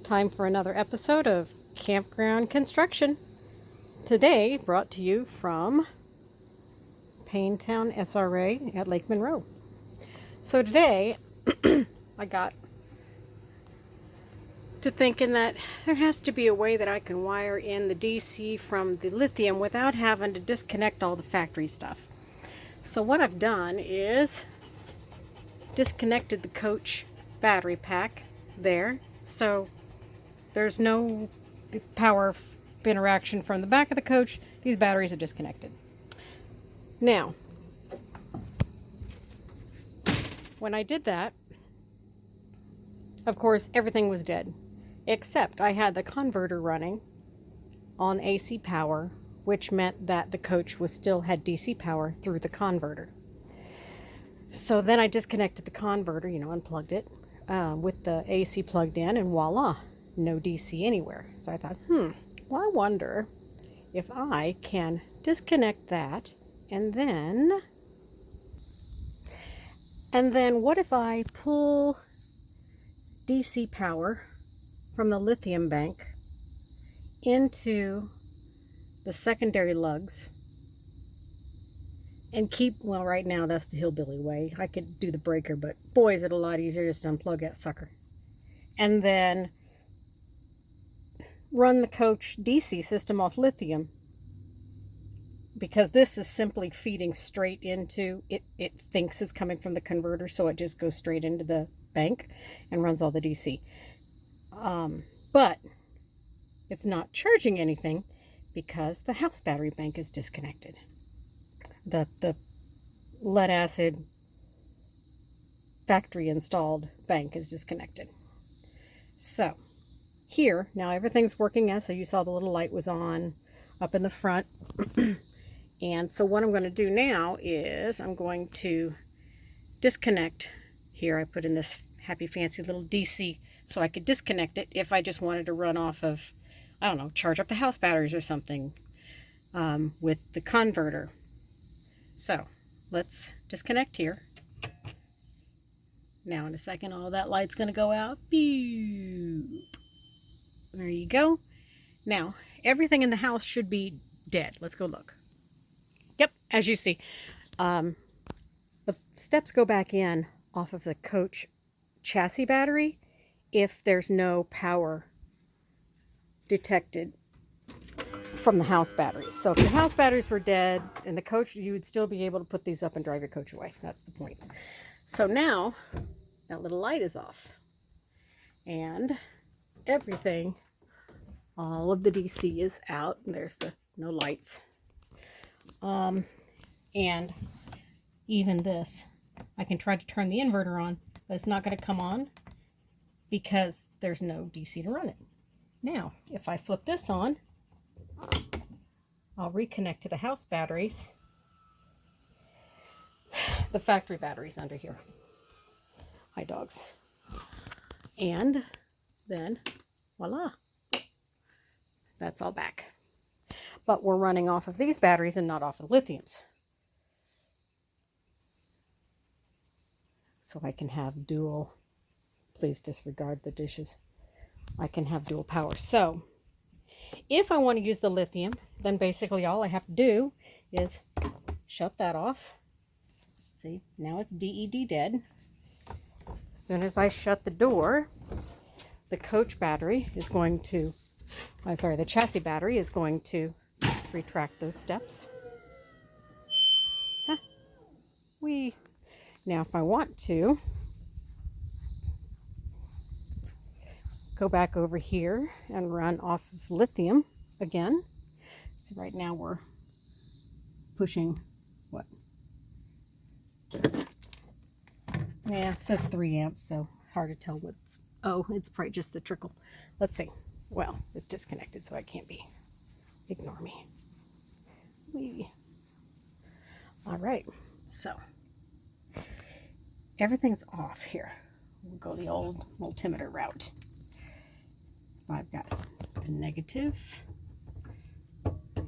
Time for another episode of Campground Construction. Today, brought to you from Paintown SRA at Lake Monroe. So today, I got to thinking that there has to be a way that I can wire in the DC from the lithium without having to disconnect all the factory stuff. So what I've done is disconnected the coach battery pack there, so there's no power interaction from the back of the coach. These batteries are disconnected. Now, when I did that, of course, everything was dead, except I had the converter running on AC power, which meant that the coach still had DC power through the converter. So then I disconnected the converter, unplugged it with the AC plugged in, and voila, no DC anywhere. So I thought, well, I wonder if I can disconnect that, and then what if I pull DC power from the lithium bank into the secondary lugs and well, right now that's the hillbilly way. I could do the breaker, but boy, is it a lot easier just to unplug that sucker. And then run the coach DC system off lithium, because this is simply feeding straight into it. It thinks it's coming from the converter, so it just goes straight into the bank and runs all the DC. But it's not charging anything because the house battery bank is disconnected. The lead acid factory installed bank is disconnected. So here, now everything's working as, so you saw the little light was on up in the front. And so what I'm going to do now is I'm going to disconnect. Here I put in this happy fancy little DC so I could disconnect it if I just wanted to run off of, I don't know, charge up the house batteries or something with the converter. So let's disconnect here. Now in a second, all that light's going to go out. Beep. There you go. Now, everything in the house should be dead. Let's go look. Yep, as you see, the steps go back in off of the coach chassis battery if there's no power detected from the house batteries. So if the house batteries were dead and the coach, you would still be able to put these up and drive your coach away. That's the point. So now that little light is off and everything, all of the DC is out, and there's no lights. And even this, I can try to turn the inverter on, but it's not going to come on because there's no DC to run it. Now, if I flip this on, I'll reconnect to the house batteries, the factory batteries under here. Hi, dogs. And then, voila, that's all back. But we're running off of these batteries and not off of lithiums. So I can have dual, please disregard the dishes. I can have dual power. So if I want to use the lithium, then basically all I have to do is shut that off. See, now it's DED dead. As soon as I shut the door, the coach battery is going to, the chassis battery is going to retract those steps. Now if I want to go back over here and run off of lithium again. So right now we're pushing what? Yeah, it says 3 amps, so hard to tell what's, it's probably just the trickle. Let's see. Well, it's disconnected, so I can't be. Ignore me. All right, so everything's off here. We'll go the old multimeter route. I've got the negative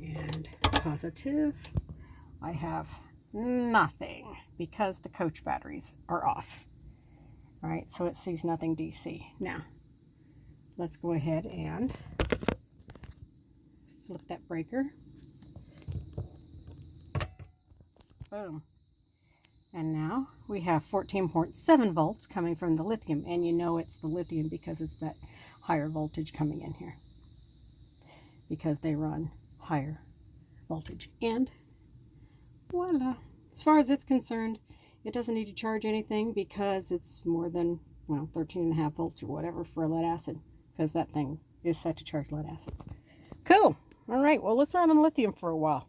and positive. I have nothing because the coach batteries are off. All right, so it sees nothing DC. Now, let's go ahead and flip that breaker. Boom. And now we have 14.7 volts coming from the lithium, and you know it's the lithium because it's that higher voltage coming in here, because they run higher voltage. And voila. As far as it's concerned, it doesn't need to charge anything because it's more than, well, 13.5 volts or whatever for lead acid, because that thing is set to charge lead acids. Cool. All right, well, let's run on lithium for a while.